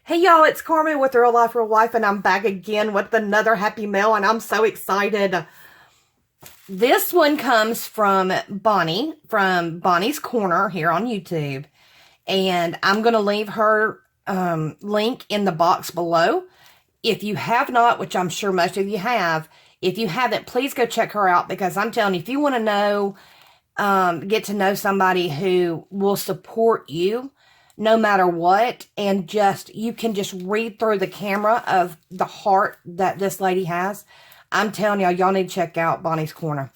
Hey y'all, it's Carmen with Real Life Real Life, and I'm back again with another happy mail, and I'm so excited. This one comes from Bonnie, from Bonnie's Corner here on YouTube, and I'm going to leave her link in the box below. If you have not, which I'm sure most of you have, if you haven't, please go check her out, because I'm telling you, if you want to know, get to know somebody who will support you no matter what, and just, you can just read through the camera of the heart that this lady has. I'm telling y'all need to check out Bonnie's Corner.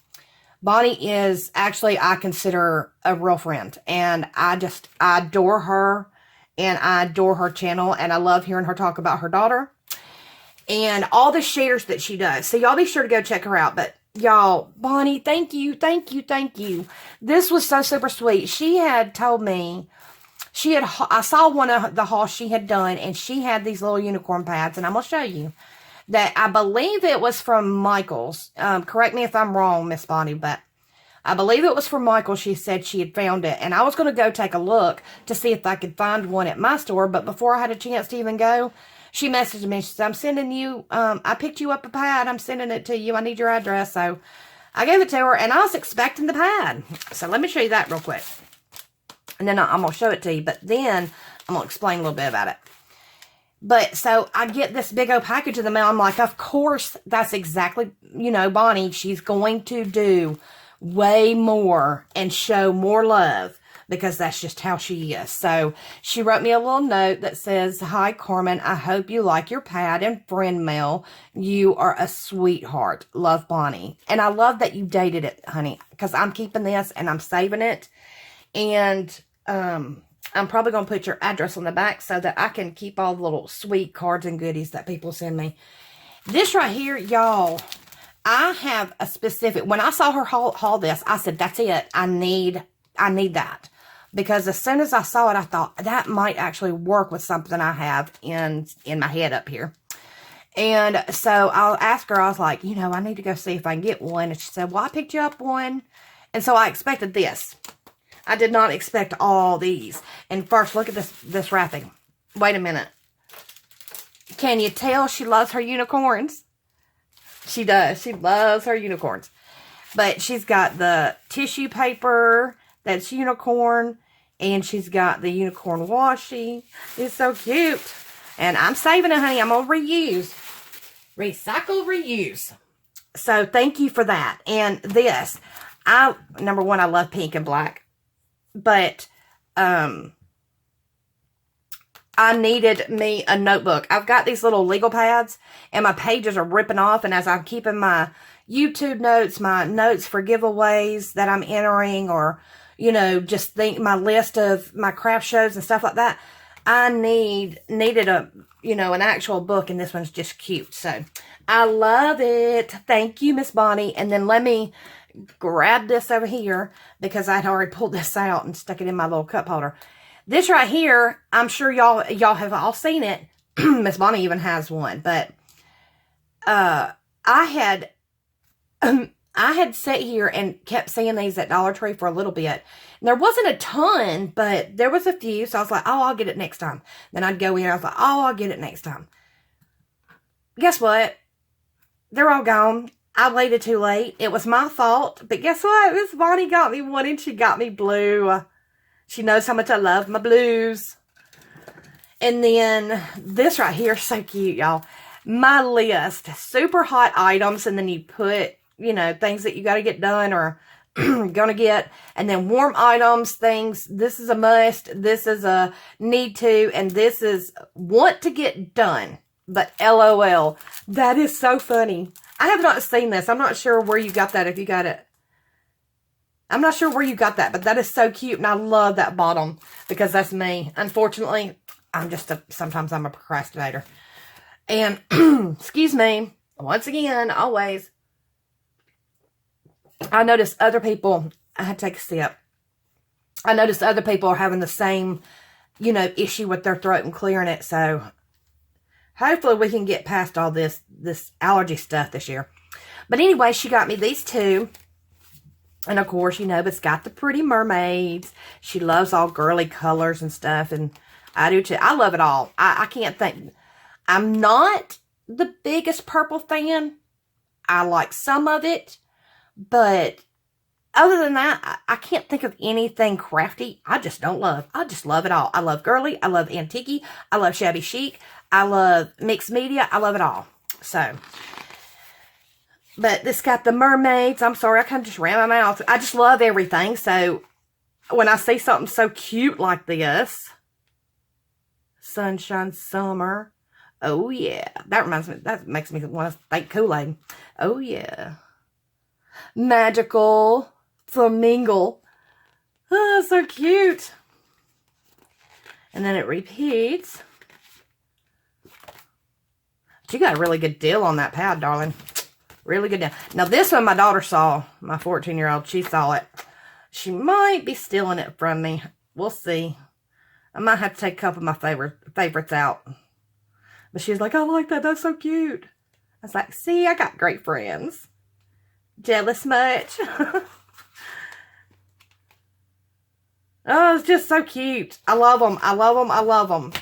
Bonnie is actually, I consider a real friend, and I adore her, and I adore her channel, and I love hearing her talk about her daughter and all the shares that she does. So y'all be sure to go check her out. But y'all, Bonnie, thank you, thank you, thank you. This was so super sweet. She had told me, I saw one of the hauls she had done, and she had these little unicorn pads, and I'm going to show you that. I believe it was from Michael's. Correct me if I'm wrong, Miss Bonnie, but I believe it was from Michael. She said she had found it, and I was going to go take a look to see if I could find one at my store, but before I had a chance to even go, she messaged me. She said, I'm sending you, I picked you up a pad. I'm sending it to you. I need your address. So I gave it to her, and I was expecting the pad. So let me show you that real quick. And then I'm going to show it to you. But then I'm going to explain a little bit about it. But so I get this big old package in the mail. I'm like, of course, that's exactly, Bonnie, she's going to do way more and show more love, because that's just how she is. So she wrote me a little note that says, hi, Carmen, I hope you like your pad and friend mail. You are a sweetheart. Love, Bonnie. And I love that you dated it, honey, because I'm keeping this and I'm saving it. And I'm probably going to put your address on the back so that I can keep all the little sweet cards and goodies that people send me. This right here, y'all, I have a specific, when I saw her haul this, I said, that's it. I need that. Because as soon as I saw it, I thought that might actually work with something I have in my head up here. And so I'll ask her, I was like, I need to go see if I can get one. And she said, well, I picked you up one. And so I expected this. I did not expect all these. And first, look at this wrapping. Wait a minute. Can you tell she loves her unicorns? She does. She loves her unicorns. But she's got the tissue paper that's unicorn. And she's got the unicorn washi. It's so cute. And I'm saving it, honey. I'm going to reuse. Recycle, reuse. So thank you for that. And this. Number one, I love pink and black. But I needed me a notebook. I've got these little legal pads, and my pages are ripping off. And as I'm keeping my YouTube notes, my notes for giveaways that I'm entering, or, just my list of my craft shows and stuff like that, I needed an actual book, and this one's just cute. So I love it. Thank you, Miss Bonnie. And then let me grab this over here, because I'd already pulled this out and stuck it in my little cup holder. This right here, I'm sure y'all have all seen it. Miss Bonnie even has one, but I had sat here and kept seeing these at Dollar Tree for a little bit. And there wasn't a ton, but there was a few, so I was like, oh, I'll get it next time. Then I'd go in, I was like, oh, I'll get it next time. Guess what? They're all gone. I waited too late. It was my fault. But guess what? Miss Bonnie got me one, and she got me blue. She knows how much I love my blues. And then this right here is so cute, y'all. My list. Super hot items. And then you put, things that you got to get done or gonna get. And then warm items, things. This is a must. This is a need to. And this is want to get done. But LOL. That is so funny. I have not seen this. I'm not sure where you got that, if you got it. I'm not sure where you got that, but that is so cute. And I love that bottom, because that's me. Unfortunately, sometimes I'm a procrastinator. And, excuse me, once again, always, I notice other people, I had to take a sip. I notice other people are having the same, issue with their throat and clearing it. So hopefully we can get past all this allergy stuff this year. But anyway, she got me these two. And of course, it's got the pretty mermaids. She loves all girly colors and stuff. And I do too. I love it all. I can't think. I'm not the biggest purple fan. I like some of it, but other than that, I can't think of anything crafty I just don't love. I just love it all. I love girly. I love antique. I love shabby chic. I love mixed media. I love it all. So, but this got the mermaids. I'm sorry, I kind of just ran my mouth. I just love everything. So, when I see something so cute like this, Sunshine Summer. Oh, yeah. That reminds me, that makes me want to think Kool-Aid. Oh, yeah. Magical Flamingo. Oh, so cute. And then it repeats. You got a really good deal on that pad, darling. Really good deal. Now, this one my daughter saw. My 14-year-old, she saw it. She might be stealing it from me. We'll see. I might have to take a couple of my favorites out. But she was like, I like that. That's so cute. I was like, see, I got great friends. Jealous much? Oh, it's just so cute. I love them. I love them. I love them.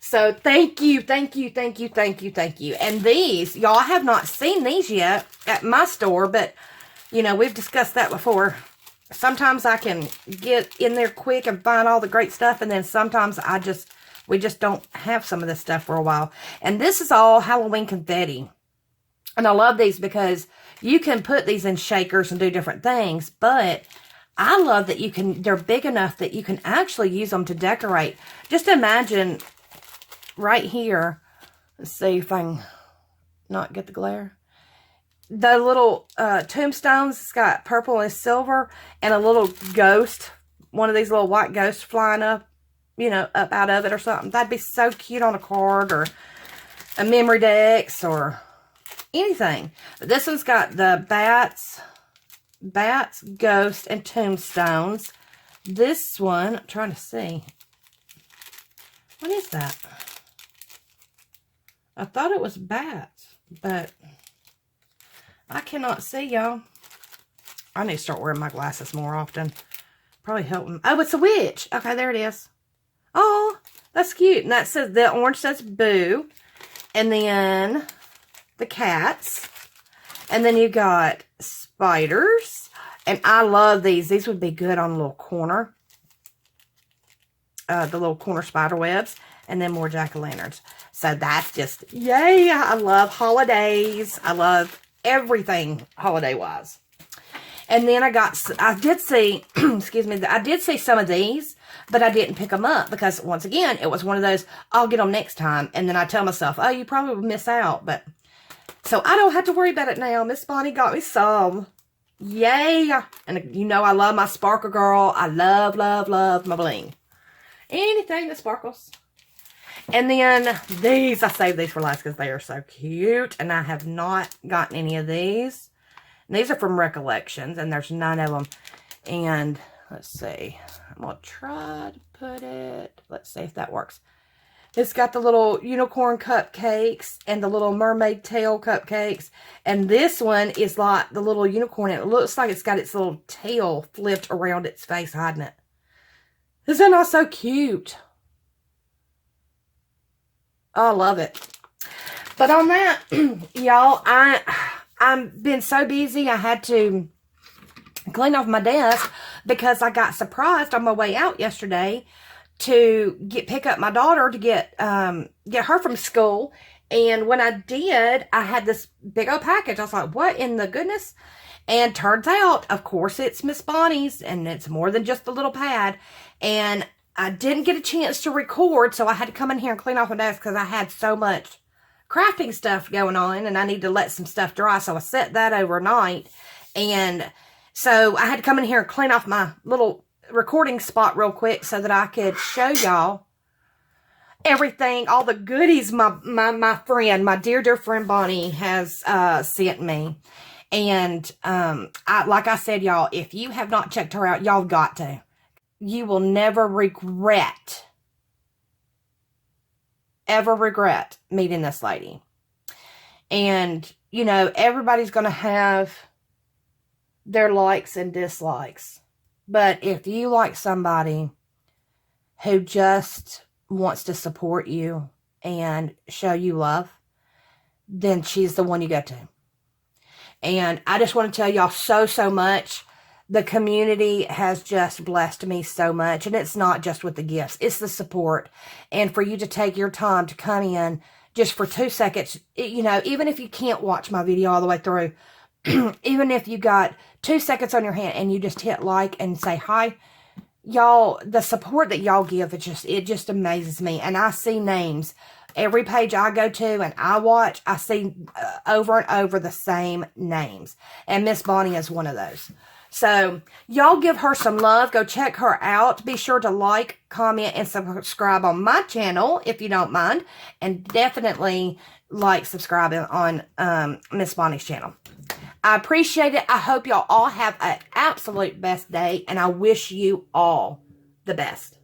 So thank you, thank you, thank you, thank you, thank you. And these, y'all have not seen these yet at my store, but, you know, we've discussed that before. Sometimes I can get in there quick and find all the great stuff, and then sometimes we just don't have some of this stuff for a while. And this is all Halloween confetti. And I love these because you can put these in shakers and do different things, but I love that they're big enough that you can actually use them to decorate. Just imagine right here, let's see if I can not get the glare. The little tombstones, it's got purple and silver, and a little ghost, one of these little white ghosts flying up, you know, up out of it or something. That'd be so cute on a card or a memory decks or anything. But this one's got the bats, ghosts, and tombstones. This one, I'm trying to see. What is that? I thought it was bats, but I cannot see, y'all. I need to start wearing my glasses more often. Probably help them. Oh, it's a witch. Okay, there it is. Oh, that's cute. And that says, the orange says boo. And then the cats. And then you got spiders. And I love these. These would be good on a little corner. The little corner spider webs. And then more jack-o'-lanterns. So that's just, yay. I love holidays. I love everything holiday-wise. And then I did see, excuse me, I did see some of these, but I didn't pick them up because, once again, it was one of those, I'll get them next time. And then I tell myself, oh, you probably will miss out. But so I don't have to worry about it now. Miss Bonnie got me some. Yay. And you know I love my sparkle girl. I love, love, love my bling. Anything that sparkles. And then these, I saved these for last because they are so cute. And I have not gotten any of these. And these are from Recollections, and there's 9 of them. And let's see. I'm going to try to put it. Let's see if that works. It's got the little unicorn cupcakes and the little mermaid tail cupcakes. And this one is like the little unicorn. And it looks like it's got its little tail flipped around its face, hiding it. Isn't that so cute? Oh, I love it. But on that, y'all, I've been so busy, I had to clean off my desk because I got surprised on my way out yesterday to pick up my daughter to get her from school. And when I did, I had this big old package. I was like, what in the goodness? And turns out, of course, it's Miss Bonnie's, and it's more than just a little pad. And I didn't get a chance to record, so I had to come in here and clean off my desk because I had so much crafting stuff going on, and I need to let some stuff dry. So I set that overnight, and so I had to come in here and clean off my little recording spot real quick so that I could show y'all everything, all the goodies my friend, my dear friend Bonnie has sent me. And like I said, y'all, if you have not checked her out, y'all got to. You will never ever regret meeting this lady. And, you know, everybody's going to have their likes and dislikes. But if you like somebody who just wants to support you and show you love, then she's the one you go to. And I just want to tell y'all so much. The community has just blessed me so much. And it's not just with the gifts. It's the support. And for you to take your time to come in just for 2 seconds. You know, even if you can't watch my video all the way through. Even if you got 2 seconds on your hand and you just hit like and say hi. Y'all, the support that y'all give, it just amazes me. And I see names. Every page I go to and I watch, I see over and over the same names. And Miss Bonnie is one of those. So, y'all give her some love. Go check her out. Be sure to like, comment, and subscribe on my channel if you don't mind. And definitely like, subscribe on Miss Bonnie's channel. I appreciate it. I hope y'all all have an absolute best day. And I wish you all the best.